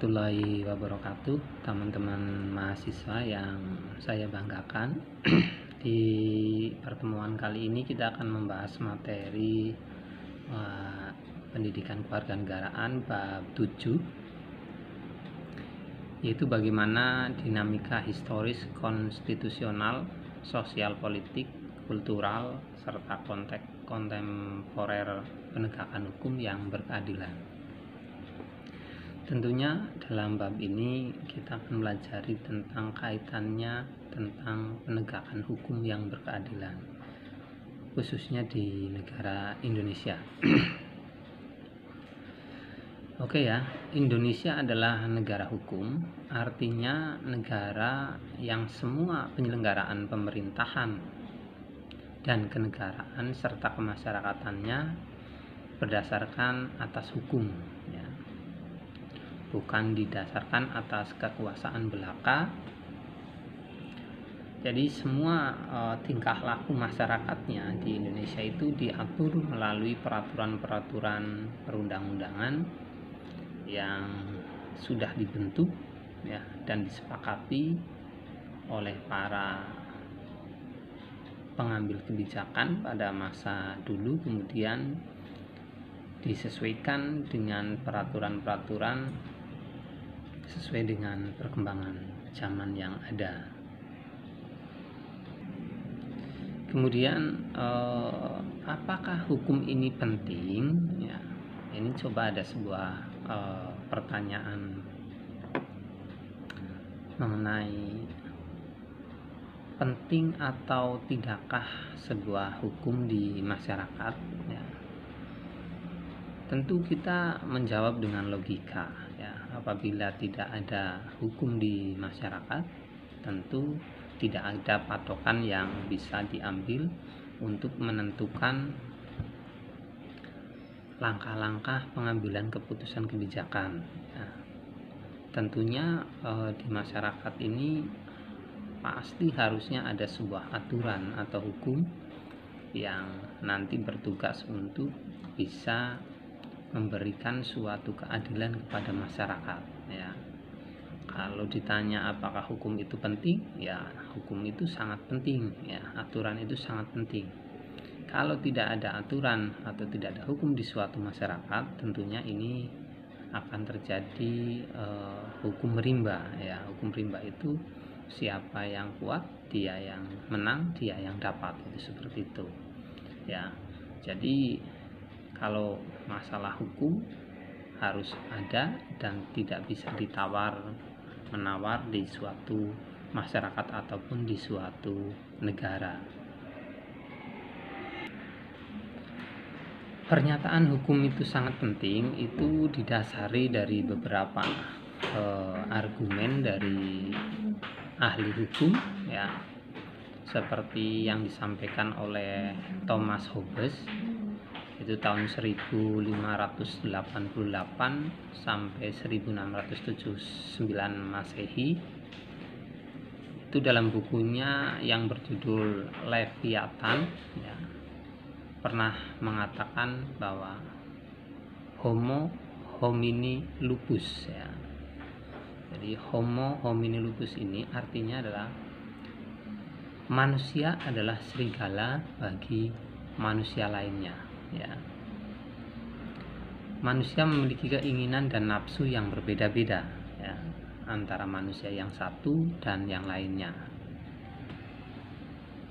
warahmatullahi wabarakatuh, teman-teman mahasiswa yang saya banggakan. Di pertemuan kali ini kita akan membahas materi pendidikan kewarganegaraan bab 7, yaitu bagaimana dinamika historis, konstitusional, sosial politik, kultural, serta konteks kontemporer penegakan hukum yang berkeadilan. Tentunya dalam bab ini kita akan mempelajari tentang kaitannya tentang penegakan hukum yang berkeadilan, khususnya di negara Indonesia. Oke ya, Indonesia adalah negara hukum, artinya negara yang semua penyelenggaraan pemerintahan dan kenegaraan serta kemasyarakatannya berdasarkan atas hukum, ya. Bukan didasarkan atas kekuasaan belaka. Jadi semua tingkah laku masyarakatnya di Indonesia itu diatur melalui peraturan-peraturan perundang-undangan yang sudah dibentuk, ya, dan disepakati oleh para pengambil kebijakan pada masa dulu, kemudian disesuaikan dengan peraturan-peraturan sesuai dengan perkembangan zaman yang ada. Kemudian apakah hukum ini penting? Ya, ini coba ada sebuah pertanyaan mengenai penting atau tidakkah sebuah hukum di masyarakat. Ya, tentu kita menjawab dengan logika, ya. Apabila tidak ada hukum di masyarakat, tentu tidak ada patokan yang bisa diambil untuk menentukan langkah-langkah pengambilan keputusan kebijakan. Ya, tentunya di masyarakat ini pasti harusnya ada sebuah aturan atau hukum yang nanti bertugas untuk bisa memberikan suatu keadilan kepada masyarakat, ya. Kalau ditanya apakah hukum itu penting, ya hukum itu sangat penting, ya. Aturan itu sangat penting. Kalau tidak ada aturan atau tidak ada hukum di suatu masyarakat, tentunya ini akan terjadi hukum rimba, ya. Hukum rimba itu siapa yang kuat dia yang menang, dia yang dapat, itu seperti itu, ya. Jadi kalau masalah hukum harus ada dan tidak bisa ditawar-menawar di suatu masyarakat ataupun di suatu negara. Pernyataan hukum itu sangat penting itu didasari dari beberapa argumen dari ahli hukum, ya, seperti yang disampaikan oleh Thomas Hobbes itu tahun 1588 sampai 1679 Masehi. Itu dalam bukunya yang berjudul Leviathan, ya, pernah mengatakan bahwa Homo homini lupus, ya. Jadi Homo homini lupus ini artinya adalah manusia adalah serigala bagi manusia lainnya, ya. Manusia memiliki keinginan dan nafsu yang berbeda-beda, ya, antara manusia yang satu dan yang lainnya.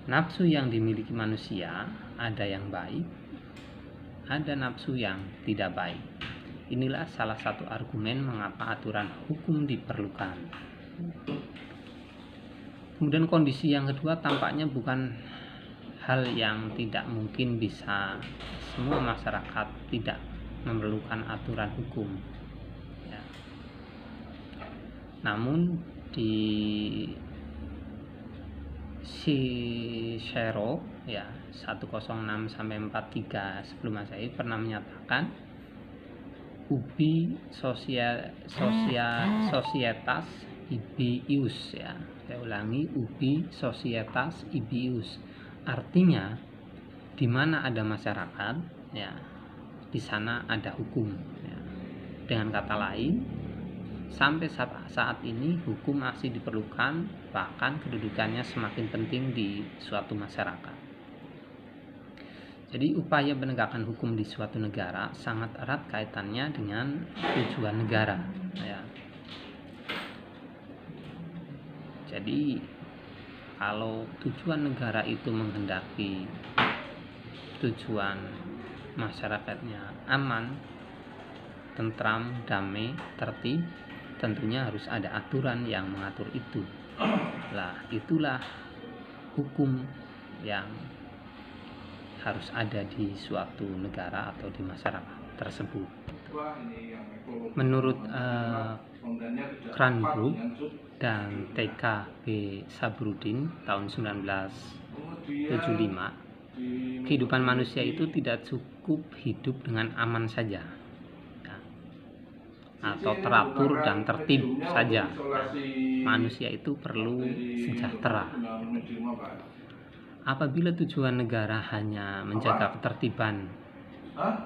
Nafsu yang dimiliki manusia ada yang baik, ada nafsu yang tidak baik. Inilah salah satu argumen mengapa aturan hukum diperlukan. Kemudian kondisi yang kedua tampaknya bukan hal yang tidak mungkin, bisa semua masyarakat tidak memerlukan aturan hukum, ya. Namun di Cicero, ya, 106 sampai 43 sebelum Masehi pernah menyatakan ubi societas ibius, ya. Saya ulangi, ubi societas ibius. Artinya di mana ada masyarakat, ya, di sana ada hukum, ya. Dengan kata lain, sampai saat ini hukum masih diperlukan, bahkan kedudukannya semakin penting di suatu masyarakat. Jadi upaya penegakan hukum di suatu negara sangat erat kaitannya dengan tujuan negara, ya. Jadi kalau tujuan negara itu menghendaki tujuan masyarakatnya aman, tentram, damai, tertib, tentunya harus ada aturan yang mengatur itu. Lah, itulah hukum yang harus ada di suatu negara atau di masyarakat tersebut. Menurut Cranbrook dan TKB Sabrudin tahun 1975, kehidupan manusia itu tidak cukup hidup dengan aman saja, atau teratur dan tertib saja. Manusia itu perlu sejahtera. Apabila tujuan negara hanya menjaga ketertiban,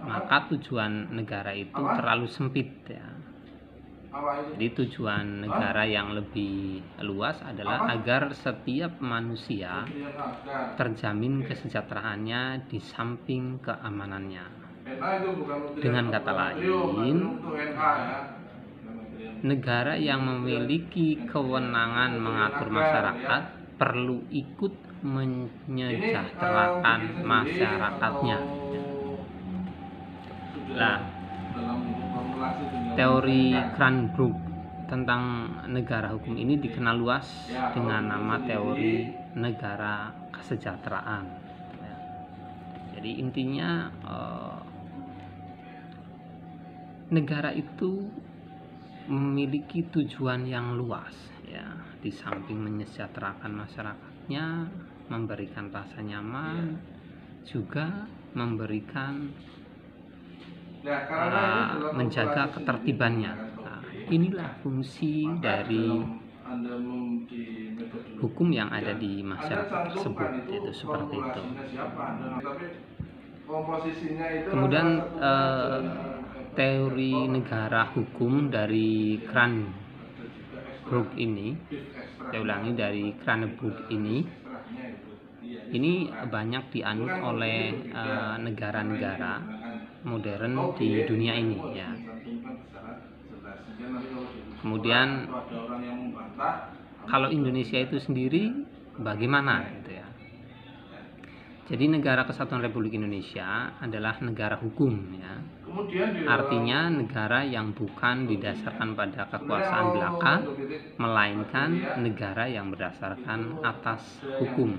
maka tujuan negara itu terlalu sempit, ya. Jadi tujuan negara yang lebih luas adalah agar setiap manusia terjamin kesejahteraannya di samping keamanannya. Dengan kata lain, negara yang memiliki kewenangan mengatur masyarakat perlu ikut menyejahterakan masyarakatnya. Nah, teori Cranbrook tentang negara hukum ini dikenal luas dengan nama teori negara kesejahteraan. Jadi intinya negara itu memiliki tujuan yang luas, ya. Di samping menyejahterakan masyarakatnya, memberikan rasa nyaman, juga memberikan menjaga ketertibannya. Nah, inilah fungsi dari hukum yang ada di masyarakat tersebut, yaitu seperti itu. Kemudian teori negara hukum dari Cranbrook ini, saya ulangi, dari Cranbrook ini banyak dianut oleh negara-negara modern di dunia ini, ya. Kemudian kalau Indonesia itu sendiri bagaimana, gitu ya. Jadi negara Kesatuan Republik Indonesia adalah negara hukum, ya. Artinya negara yang bukan didasarkan pada kekuasaan belaka, melainkan negara yang berdasarkan atas hukum.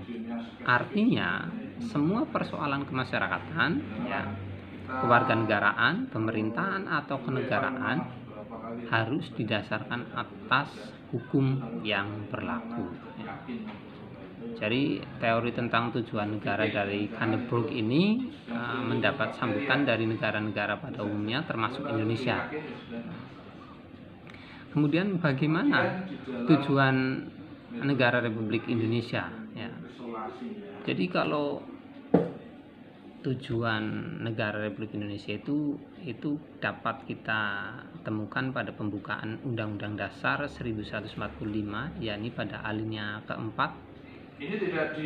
Artinya semua persoalan kemasyarakatan, ya, kewarganegaraan, pemerintahan atau kenegaraan harus didasarkan atas hukum yang berlaku, ya. Jadi teori tentang tujuan negara dari Cranbrook ini mendapat sambutan dari negara-negara pada umumnya, termasuk Indonesia. Kemudian bagaimana tujuan negara Republik Indonesia, ya. Jadi kalau tujuan negara Republik Indonesia itu dapat kita temukan pada pembukaan Undang-Undang Dasar 1145, yakni pada alinea keempat,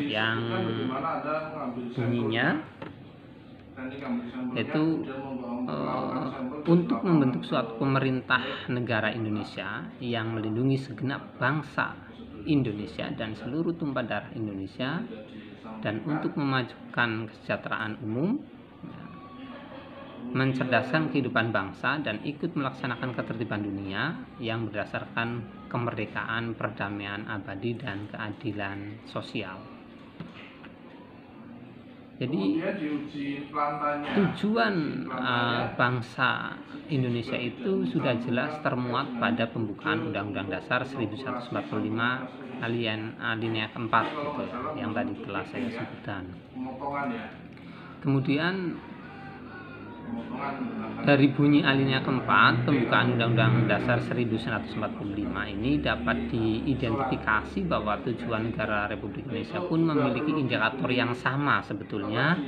yang bunyinya itu untuk membentuk suatu pemerintah negara Indonesia yang melindungi segenap bangsa Indonesia dan seluruh tumpah darah Indonesia, dan untuk memajukan kesejahteraan umum, mencerdaskan kehidupan bangsa, dan ikut melaksanakan ketertiban dunia yang berdasarkan kemerdekaan, perdamaian abadi, dan keadilan sosial. Jadi tujuan bangsa Indonesia itu sudah jelas termuat pada pembukaan Undang-Undang Dasar 1145 alinea keempat, gitu, yang tadi telah saya sebutkan. Kemudian dari bunyi alinea keempat pembukaan Undang-Undang Dasar 1145 ini dapat diidentifikasi bahwa tujuan negara Republik Indonesia pun memiliki indikator yang sama sebetulnya,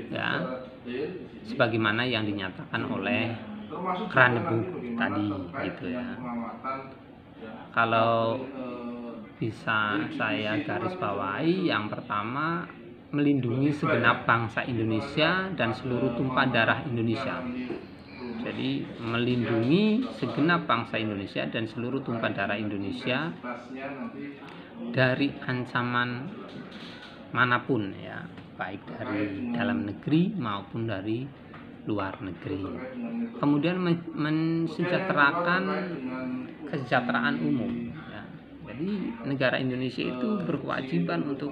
ya, sebagaimana yang dinyatakan oleh keranebuk tadi gitu ya. Kalau bisa saya garis bawahi, yang pertama melindungi segenap bangsa Indonesia dan seluruh tumpah darah Indonesia. Jadi melindungi segenap bangsa Indonesia dan seluruh tumpah darah Indonesia dari ancaman manapun ya, baik dari dalam negeri maupun dari luar negeri. Kemudian mensejahterakan kesejahteraan umum ya. Jadi negara Indonesia itu berkewajiban untuk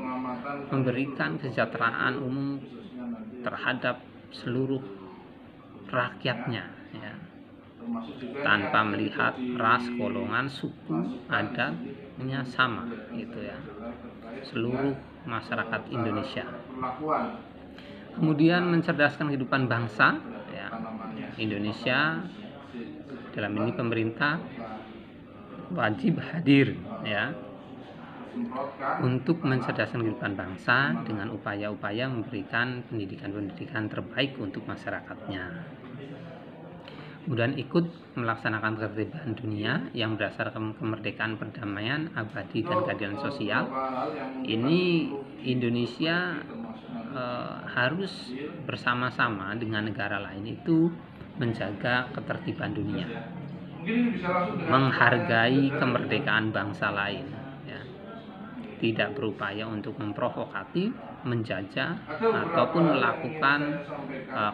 memberikan kesejahteraan umum terhadap seluruh rakyatnya ya, tanpa melihat ras, golongan, suku, adatnya sama gitu ya, seluruh masyarakat Indonesia. Kemudian mencerdaskan kehidupan bangsa ya. Indonesia dalam ini pemerintah wajib hadir ya untuk mencerdaskan kehidupan bangsa dengan upaya-upaya memberikan pendidikan terbaik untuk masyarakatnya. Kemudian ikut melaksanakan ketertiban dunia yang berdasarkan kemerdekaan, perdamaian, abadi, dan keadilan sosial. Ini Indonesia harus bersama-sama dengan negara lain itu menjaga ketertiban dunia, menghargai kemerdekaan bangsa lain ya. Tidak berupaya untuk memprovokatif, menjajah ataupun melakukan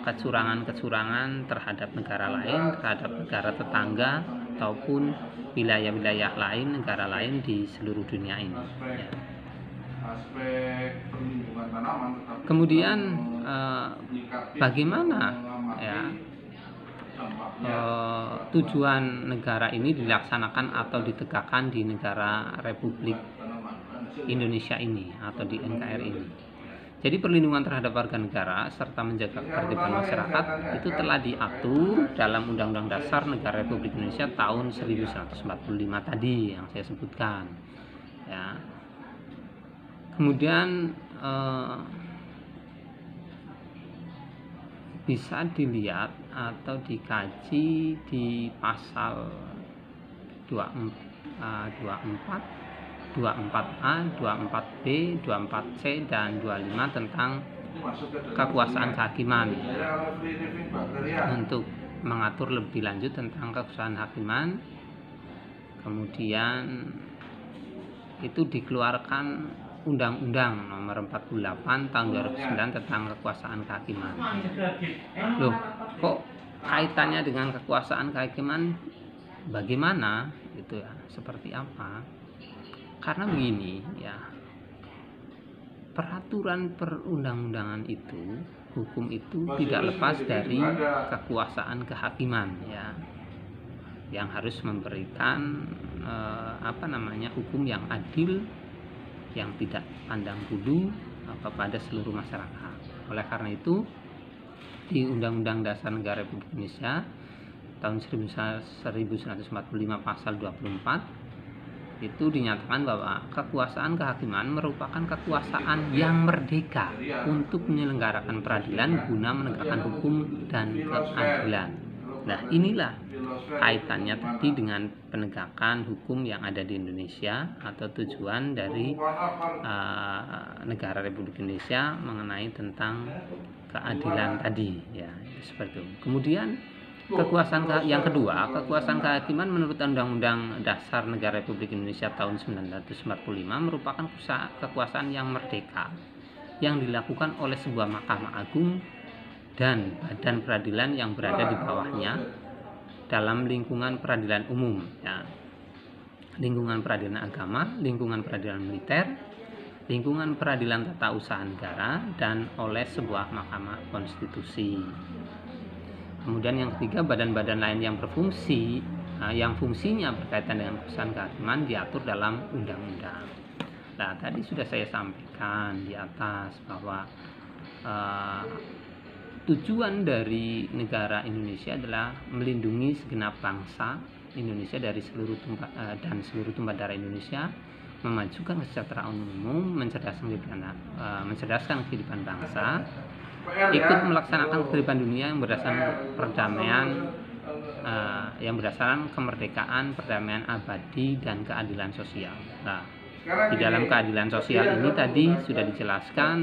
kecurangan-kecurangan terhadap negara lain, terhadap negara tetangga ataupun wilayah-wilayah lain, negara lain di seluruh dunia ini ya. Kemudian bagaimana ya tujuan negara ini dilaksanakan atau ditegakkan di negara Republik Indonesia ini atau di NKRI ini. Jadi perlindungan terhadap warga negara serta menjaga ketertiban masyarakat itu telah diatur dalam Undang-Undang Dasar Negara Republik Indonesia tahun 1945 tadi yang saya sebutkan ya. Kemudian bisa dilihat atau dikaji di pasal 24, 24A, 24B, 24C, dan 25 tentang kekuasaan kehakiman untuk mengatur lebih lanjut tentang kekuasaan kehakiman. Kemudian itu dikeluarkan Undang-Undang Nomor 48 Tahun 2009 tentang kekuasaan kehakiman. Loh, kok kaitannya dengan kekuasaan kehakiman? Bagaimana? Gitu ya, seperti apa? Karena begini ya, peraturan perundang-undangan itu, hukum itu tidak lepas dari kekuasaan kehakiman ya, yang harus memberikan hukum yang adil, yang tidak pandang bulu kepada seluruh masyarakat. Oleh karena itu di Undang-Undang Dasar Negara Republik Indonesia tahun 1945 pasal 24 itu dinyatakan bahwa kekuasaan kehakiman merupakan kekuasaan yang merdeka untuk menyelenggarakan peradilan guna menegakkan hukum dan keadilan. Nah, inilah kaitannya tadi dengan penegakan hukum yang ada di Indonesia atau tujuan dari negara Republik Indonesia mengenai tentang keadilan tadi ya, seperti itu. Kemudian kekuasaan yang kedua, kekuasaan kehakiman menurut Undang-Undang Dasar Negara Republik Indonesia tahun 1945 merupakan kekuasaan yang merdeka yang dilakukan oleh sebuah Mahkamah Agung dan badan peradilan yang berada di bawahnya dalam lingkungan peradilan umum ya. Lingkungan peradilan agama, lingkungan peradilan militer, lingkungan peradilan tata usaha negara, dan oleh sebuah Mahkamah Konstitusi. Kemudian yang ketiga, badan-badan lain yang berfungsi, yang fungsinya berkaitan dengan kekuasaan kehakiman diatur dalam undang-undang. Nah, tadi sudah saya sampaikan di atas bahwa tujuan dari negara Indonesia adalah melindungi segenap bangsa Indonesia dari seluruh tumpah darah Indonesia, memajukan kesejahteraan umum, mencerdaskan kehidupan bangsa, ikut melaksanakan ketertiban dunia yang berdasarkan perdamaian, yang berdasarkan kemerdekaan, perdamaian abadi, dan keadilan sosial. Nah, di dalam keadilan sosial ini tadi sudah dijelaskan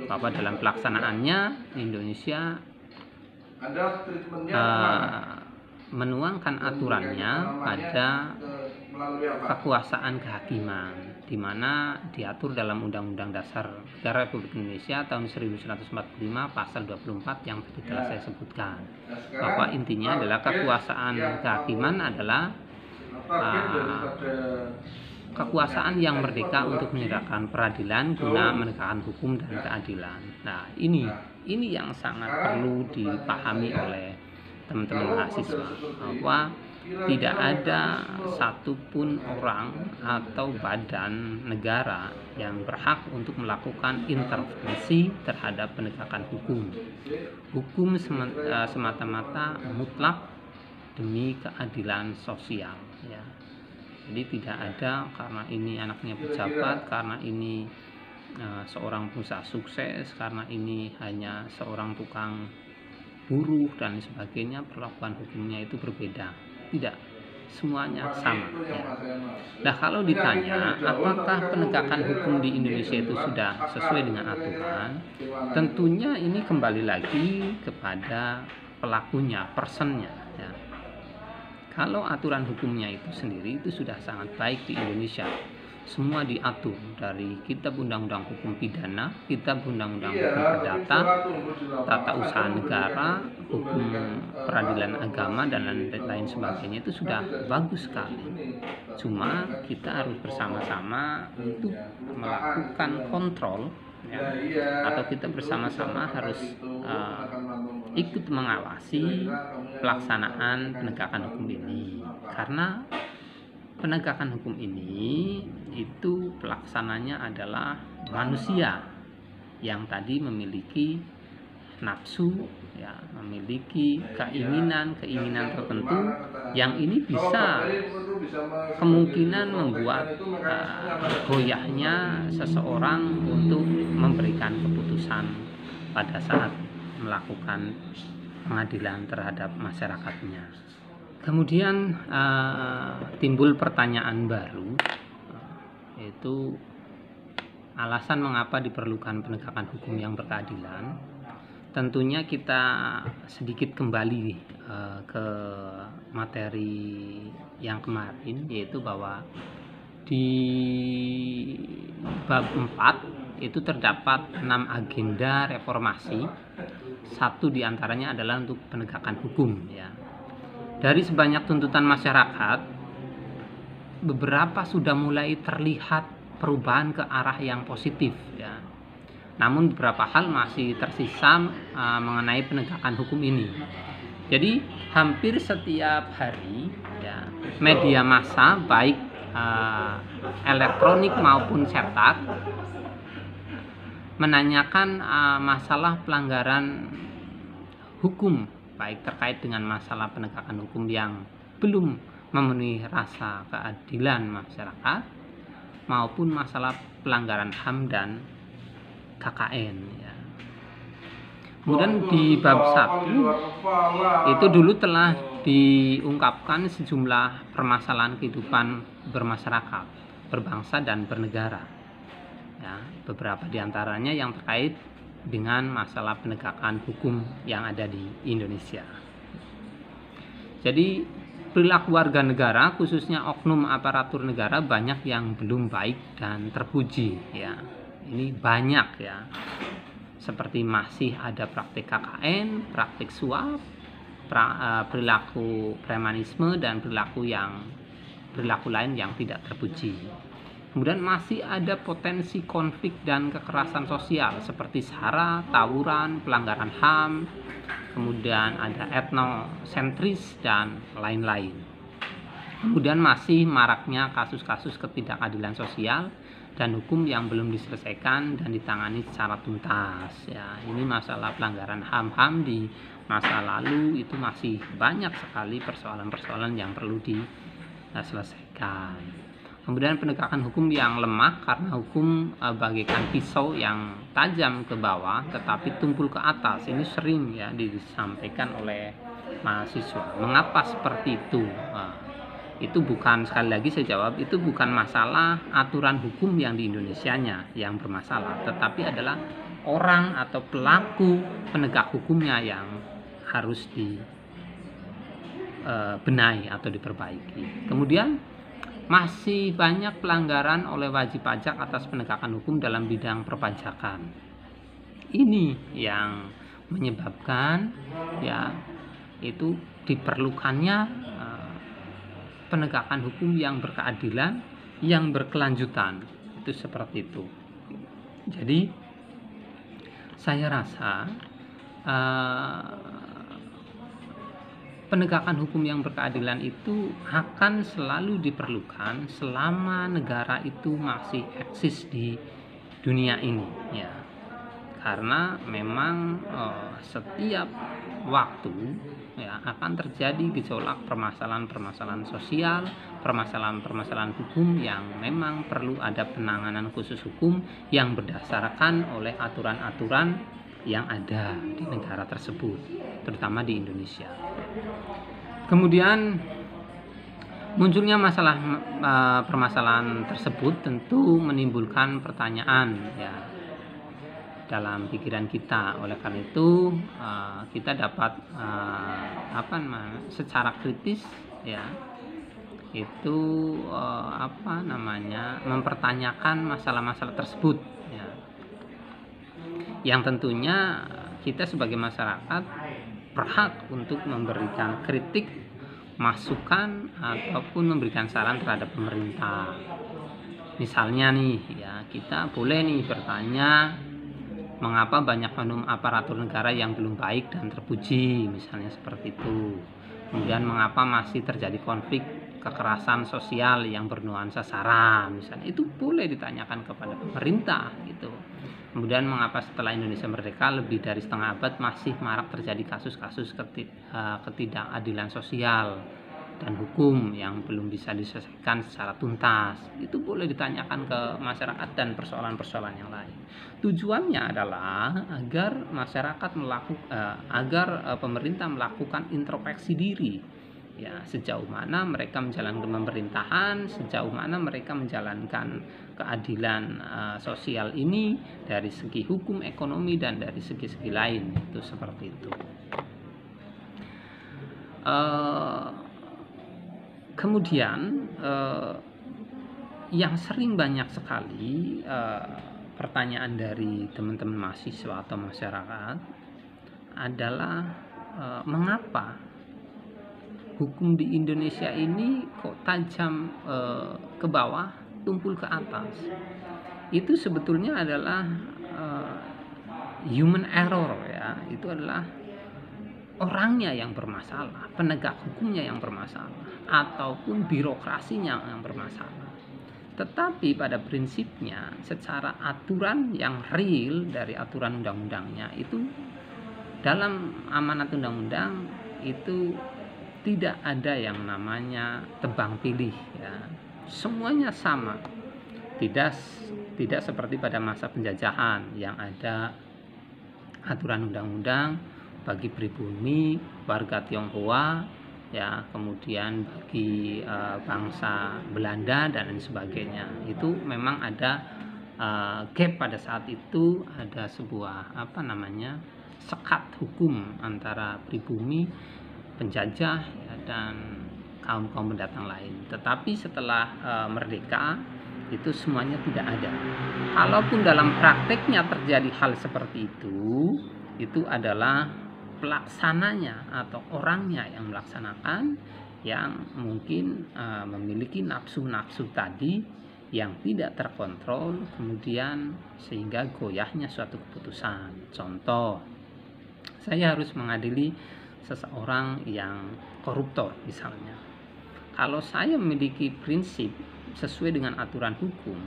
bahwa dalam pelaksanaannya Indonesia menuangkan aturannya pada kekuasaan kehakiman, di mana diatur dalam Undang-Undang Dasar Negara Republik Indonesia tahun 1945 pasal 24 yang tadi telah saya sebutkan, bahwa intinya adalah kekuasaan kehakiman adalah kekuasaan yang merdeka untuk menegakkan peradilan guna menegakkan hukum dan keadilan. Nah, ini yang sangat perlu dipahami oleh teman-teman mahasiswa, bahwa tidak ada satupun orang atau badan negara yang berhak untuk melakukan intervensi terhadap penegakan hukum. Hukum semata-mata mutlak demi keadilan sosial, ya. Jadi tidak ada karena ini anaknya pejabat, karena ini seorang pengusaha sukses, karena ini hanya seorang tukang buruh dan sebagainya, perlakuan hukumnya itu berbeda. Tidak, semuanya sama, ya. Nah, kalau ditanya apakah penegakan hukum di Indonesia itu sudah sesuai dengan aturan, tentunya ini kembali lagi kepada pelakunya, personnya, ya. Kalau aturan hukumnya itu sendiri itu sudah sangat baik di Indonesia. Semua diatur dari Kitab Undang-Undang Hukum Pidana, Kitab Undang-Undang Hukum Perdata, Tata Usaha Negara, Hukum Peradilan Agama, dan lain sebagainya itu sudah bagus sekali. Cuma kita harus bersama-sama untuk melakukan kontrol, ya, atau kita bersama-sama harus ikut mengawasi pelaksanaan penegakan hukum ini, karena penegakan hukum ini itu pelaksananya adalah manusia yang tadi memiliki nafsu, ya, memiliki keinginan tertentu yang ini bisa kemungkinan membuat goyahnya seseorang untuk memberikan keputusan pada saat melakukan pengadilan terhadap masyarakatnya. Kemudian timbul pertanyaan baru, yaitu alasan mengapa diperlukan penegakan hukum yang berkeadilan. Tentunya kita sedikit kembali ke materi yang kemarin, yaitu bahwa di bab 4 itu terdapat 6 agenda reformasi. Satu diantaranya adalah untuk penegakan hukum, ya. Dari sebanyak tuntutan masyarakat, beberapa sudah mulai terlihat perubahan ke arah yang positif, ya. Namun beberapa hal masih tersisa mengenai penegakan hukum ini. Jadi hampir setiap hari, ya, media massa baik elektronik maupun cetak menanyakan masalah pelanggaran hukum, baik terkait dengan masalah penegakan hukum yang belum memenuhi rasa keadilan masyarakat maupun masalah pelanggaran HAM dan KKN, ya. Kemudian di bab 1 itu dulu telah diungkapkan sejumlah permasalahan kehidupan bermasyarakat, berbangsa dan bernegara, ya. Beberapa diantaranya yang terkait dengan masalah penegakan hukum yang ada di Indonesia. Jadi perilaku warga negara, khususnya oknum aparatur negara, banyak yang belum baik dan terpuji, ya. Ini banyak, ya. Seperti masih ada praktik KKN, praktik suap, perilaku premanisme, dan perilaku lain yang tidak terpuji. Kemudian masih ada potensi konflik dan kekerasan sosial seperti sara, tawuran, pelanggaran HAM, kemudian ada etnosentris dan lain-lain. Kemudian masih maraknya kasus-kasus ketidakadilan sosial dan hukum yang belum diselesaikan dan ditangani secara tuntas, ya. Ini masalah pelanggaran HAM di masa lalu itu masih banyak sekali persoalan-persoalan yang perlu diselesaikan. Kemudian penegakan hukum yang lemah karena hukum bagaikan pisau yang tajam ke bawah tetapi tumpul ke atas. Ini sering, ya, disampaikan oleh mahasiswa. Mengapa seperti itu? Itu bukan, sekali lagi saya jawab, itu bukan masalah aturan hukum yang di Indonesianya yang bermasalah, tetapi adalah orang atau pelaku penegak hukumnya yang harus dibenahi atau diperbaiki. Kemudian masih banyak pelanggaran oleh wajib pajak atas penegakan hukum dalam bidang perpajakan. Ini yang menyebabkan ya itu diperlukannya penegakan hukum yang berkeadilan, yang berkelanjutan. Itu seperti itu. Jadi saya rasa penegakan hukum yang berkeadilan itu akan selalu diperlukan selama negara itu masih eksis di dunia ini, ya. Karena memang setiap waktu ya akan terjadi gejolak permasalahan-permasalahan sosial, permasalahan-permasalahan hukum yang memang perlu ada penanganan khusus hukum yang berdasarkan oleh aturan-aturan yang ada di negara tersebut, terutama di Indonesia. Kemudian munculnya permasalahan tersebut tentu menimbulkan pertanyaan ya dalam pikiran kita. Oleh karena itu kita dapat secara kritis ya itu mempertanyakan masalah-masalah tersebut ya. Yang tentunya kita sebagai masyarakat berhak untuk memberikan kritik, masukan ataupun memberikan saran terhadap pemerintah. Misalnya nih ya, kita boleh nih bertanya mengapa banyak oknum aparatur negara yang belum baik dan terpuji, misalnya seperti itu. Kemudian mengapa masih terjadi konflik kekerasan sosial yang bernuansa SARA, misalnya itu boleh ditanyakan kepada pemerintah gitu. Kemudian mengapa setelah Indonesia merdeka lebih dari setengah abad masih marak terjadi kasus-kasus ketidakadilan sosial dan hukum yang belum bisa diselesaikan secara tuntas. Itu boleh ditanyakan ke masyarakat dan persoalan-persoalan yang lain. Tujuannya adalah agar masyarakat agar pemerintah melakukan introspeksi diri. Ya, sejauh mana mereka menjalankan pemerintahan, sejauh mana mereka menjalankan keadilan sosial ini dari segi hukum, ekonomi, dan dari segi-segi lain. Itu seperti itu. Kemudian yang sering banyak sekali pertanyaan dari teman-teman mahasiswa atau masyarakat adalah mengapa hukum di Indonesia ini kok tajam ke bawah, tumpul ke atas. Itu sebetulnya adalah human error ya. Itu adalah orangnya yang bermasalah, penegak hukumnya yang bermasalah, ataupun birokrasinya yang bermasalah. Tetapi pada prinsipnya secara aturan yang real dari aturan undang-undangnya itu, dalam amanat undang-undang itu tidak ada yang namanya tebang pilih ya. Semuanya sama. Tidak seperti pada masa penjajahan yang ada aturan undang-undang bagi pribumi, warga Tionghoa ya, kemudian bagi bangsa Belanda dan lain sebagainya. Itu memang ada gap pada saat itu, ada sebuah sekat hukum antara pribumi, penjajah ya, dan kaum-kaum pendatang lain. Tetapi setelah merdeka itu semuanya tidak ada. Kalaupun dalam prakteknya terjadi hal seperti itu adalah pelaksananya atau orangnya yang melaksanakan yang mungkin memiliki nafsu-nafsu tadi yang tidak terkontrol, kemudian sehingga goyahnya suatu keputusan. Contoh, saya harus mengadili seseorang yang koruptor misalnya. Kalau saya memiliki prinsip sesuai dengan aturan hukum,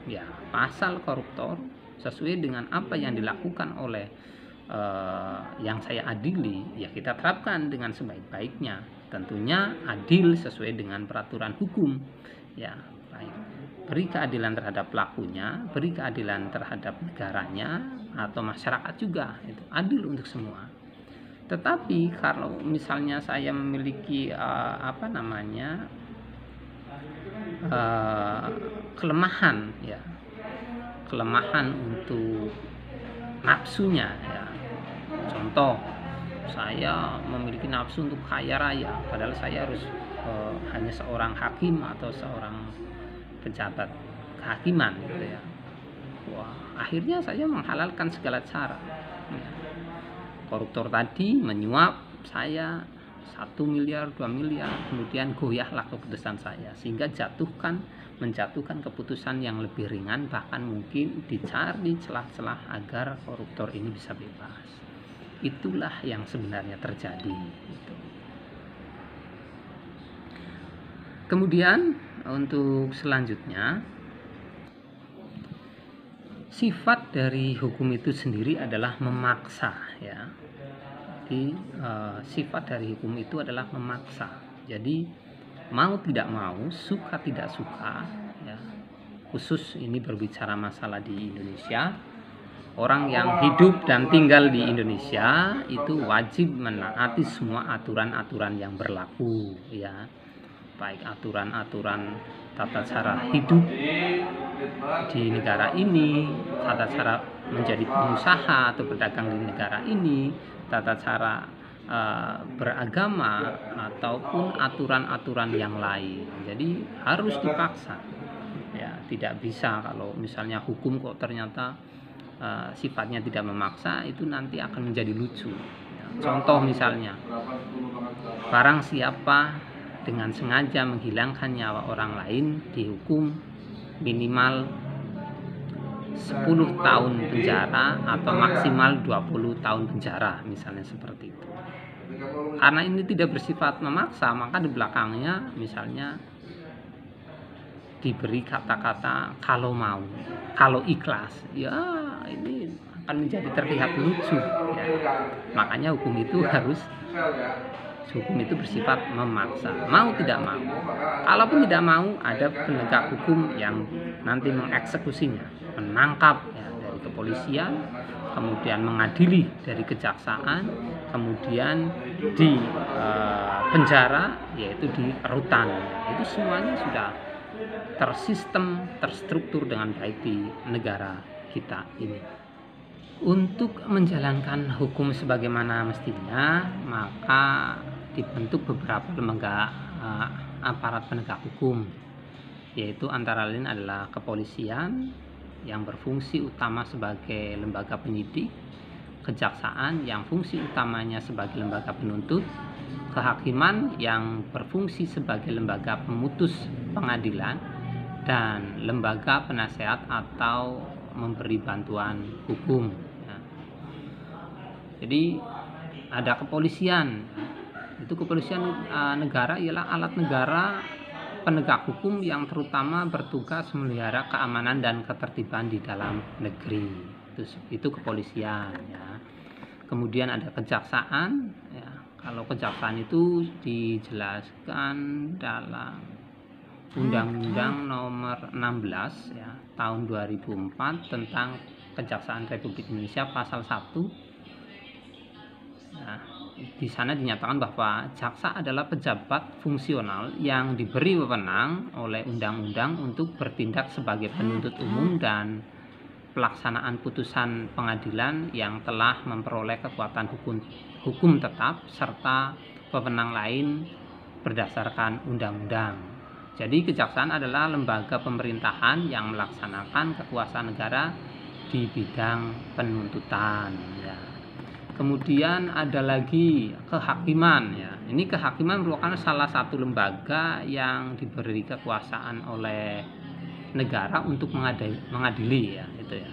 ya pasal koruptor sesuai dengan apa yang dilakukan oleh yang saya adili, ya kita terapkan dengan sebaik-baiknya. Tentunya adil sesuai dengan peraturan hukum. Ya, baik. Beri keadilan terhadap pelakunya, beri keadilan terhadap negaranya atau masyarakat juga, itu adil untuk semua. Tetapi kalau misalnya saya memiliki kelemahan ya, kelemahan untuk nafsunya ya. Contoh, saya memiliki nafsu untuk kaya raya, padahal saya harus hanya seorang hakim atau seorang pejabat kehakiman gitu ya. Wah, akhirnya saya menghalalkan segala cara. Ya. Koruptor tadi menyuap saya 1 miliar, 2 miliar, kemudian goyahlah keputusan saya, sehingga menjatuhkan keputusan yang lebih ringan, bahkan mungkin dicari celah-celah agar koruptor ini bisa bebas. Itulah yang sebenarnya terjadi. Kemudian untuk selanjutnya, sifat dari hukum itu sendiri adalah memaksa ya. Jadi sifat dari hukum itu adalah memaksa. Jadi mau tidak mau, suka tidak suka ya. Khusus ini berbicara masalah di Indonesia, orang yang hidup dan tinggal di Indonesia itu wajib menaati semua aturan-aturan yang berlaku ya. Baik aturan-aturan tata cara hidup di negara ini, tata cara menjadi pengusaha atau berdagang di negara ini, tata cara beragama ataupun aturan-aturan yang lain. Jadi harus dipaksa ya, tidak bisa kalau misalnya hukum kok ternyata sifatnya tidak memaksa, itu nanti akan menjadi lucu ya. Contoh misalnya, barang siapa dengan sengaja menghilangkan nyawa orang lain dihukum minimal 10 tahun penjara atau maksimal 20 tahun penjara, misalnya seperti itu. Karena ini tidak bersifat memaksa, maka di belakangnya misalnya diberi kata-kata kalau mau, kalau ikhlas, ya ini akan menjadi terlihat lucu ya. Makanya hukum itu bersifat memaksa, mau tidak mau. Kalaupun tidak mau, ada penegak hukum yang nanti mengeksekusinya, menangkap ya, dari kepolisian, kemudian mengadili dari kejaksaan, kemudian di penjara, yaitu di rutan. Itu semuanya sudah tersistem, terstruktur dengan baik di negara kita ini. Untuk menjalankan hukum sebagaimana mestinya, maka dibentuk beberapa lembaga aparat penegak hukum, yaitu antara lain adalah kepolisian yang berfungsi utama sebagai lembaga penyidik, kejaksaan yang fungsi utamanya sebagai lembaga penuntut, kehakiman yang berfungsi sebagai lembaga pemutus pengadilan, dan lembaga penasehat atau memberi bantuan hukum. Jadi ada kepolisian. Itu kepolisian negara ialah alat negara penegak hukum yang terutama bertugas memelihara keamanan dan ketertiban di dalam negeri. Itu kepolisian ya. Kemudian ada kejaksaan ya. Kalau kejaksaan itu dijelaskan dalam Undang-Undang Nomor 16 ya, tahun 2004 tentang Kejaksaan Republik Indonesia, pasal 1. Nah, di sana dinyatakan bahwa jaksa adalah pejabat fungsional yang diberi wewenang oleh undang-undang untuk bertindak sebagai penuntut umum dan pelaksanaan putusan pengadilan yang telah memperoleh kekuatan hukum tetap serta wewenang lain berdasarkan undang-undang. Jadi kejaksaan adalah lembaga pemerintahan yang melaksanakan kekuasaan negara di bidang penuntutan ya. Kemudian ada lagi kehakiman ya. Ini kehakiman merupakan salah satu lembaga yang diberi kekuasaan oleh negara untuk mengadili ya, itu ya.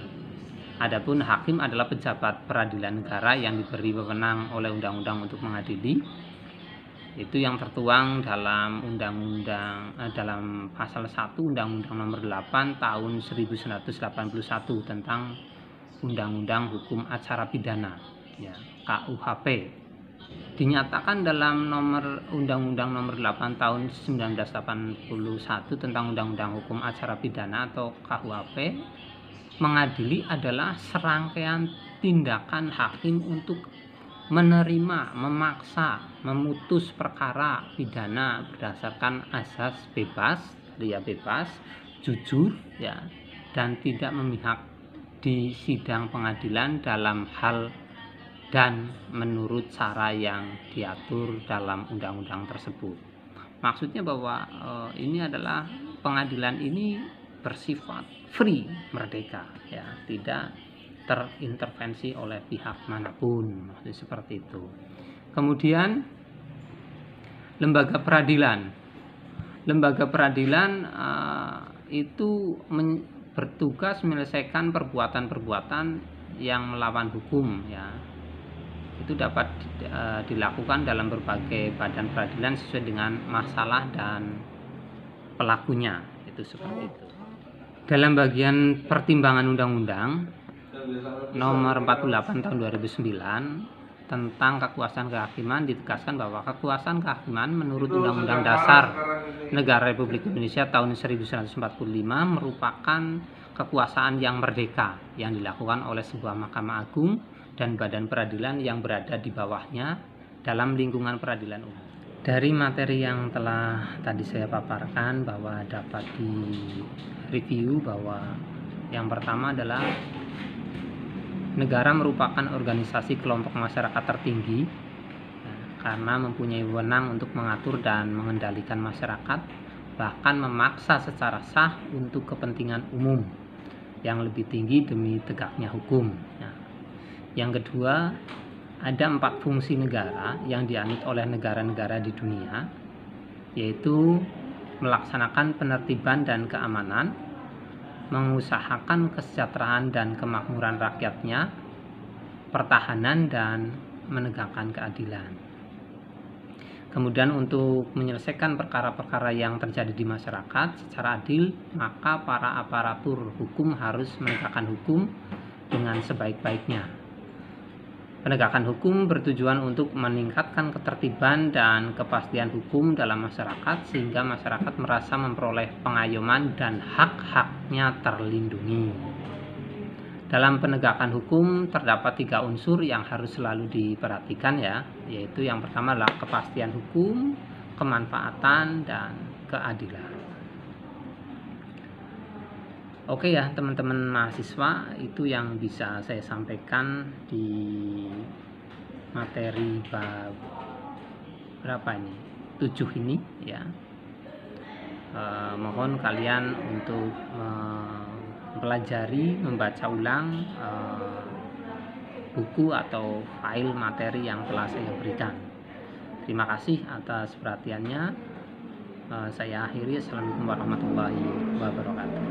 Adapun hakim adalah pejabat peradilan negara yang diberi wewenang oleh undang-undang untuk mengadili. Itu yang tertuang dalam dalam pasal 1 Undang-Undang Nomor 8 tahun 1981 tentang Undang-Undang Hukum Acara Pidana ya, KUHP. Dinyatakan dalam Undang-Undang Nomor 8 tahun 1981 tentang Undang-Undang Hukum Acara Pidana atau KUHP, mengadili adalah serangkaian tindakan hakim untuk menerima, memaksa, memutus perkara pidana berdasarkan asas bebas, bebas, jujur ya, dan tidak memihak di sidang pengadilan dalam hal dan menurut cara yang diatur dalam undang-undang tersebut. Maksudnya bahwa ini adalah pengadilan ini bersifat free, merdeka ya, tidak terintervensi oleh pihak manapun, maksudnya seperti itu. Kemudian lembaga peradilan itu bertugas menyelesaikan perbuatan-perbuatan yang melawan hukum ya. Itu dapat dilakukan dalam berbagai badan peradilan sesuai dengan masalah dan pelakunya, itu seperti itu. Dalam bagian pertimbangan undang-undang nomor 48 tahun 2009 tentang kekuasaan kehakiman ditegaskan bahwa kekuasaan kehakiman menurut Undang-Undang Dasar Negara Republik Indonesia tahun 1945 merupakan kekuasaan yang merdeka yang dilakukan oleh sebuah Mahkamah Agung dan badan peradilan yang berada di bawahnya dalam lingkungan peradilan umum. Dari materi yang telah tadi saya paparkan bahwa dapat direview bahwa yang pertama adalah negara merupakan organisasi kelompok masyarakat tertinggi karena mempunyai wewenang untuk mengatur dan mengendalikan masyarakat, bahkan memaksa secara sah untuk kepentingan umum yang lebih tinggi demi tegaknya hukum. Yang kedua, ada 4 fungsi negara yang dianut oleh negara-negara di dunia, yaitu melaksanakan penertiban dan keamanan, mengusahakan kesejahteraan dan kemakmuran rakyatnya, pertahanan, dan menegakkan keadilan. Kemudian untuk menyelesaikan perkara-perkara yang terjadi di masyarakat secara adil, maka para aparatur hukum harus menegakkan hukum dengan sebaik-baiknya. Penegakan hukum bertujuan untuk meningkatkan ketertiban dan kepastian hukum dalam masyarakat sehingga masyarakat merasa memperoleh pengayoman dan hak-haknya terlindungi. Dalam penegakan hukum terdapat 3 unsur yang harus selalu diperhatikan ya, yaitu yang pertama adalah kepastian hukum, kemanfaatan, dan keadilan. Oke ya teman-teman mahasiswa, itu yang bisa saya sampaikan di materi bab berapa ini? 7 ini ya. Mohon kalian untuk mempelajari, membaca ulang buku atau file materi yang telah saya berikan. Terima kasih atas perhatiannya. Saya akhiri. Assalamualaikum warahmatullahi wabarakatuh.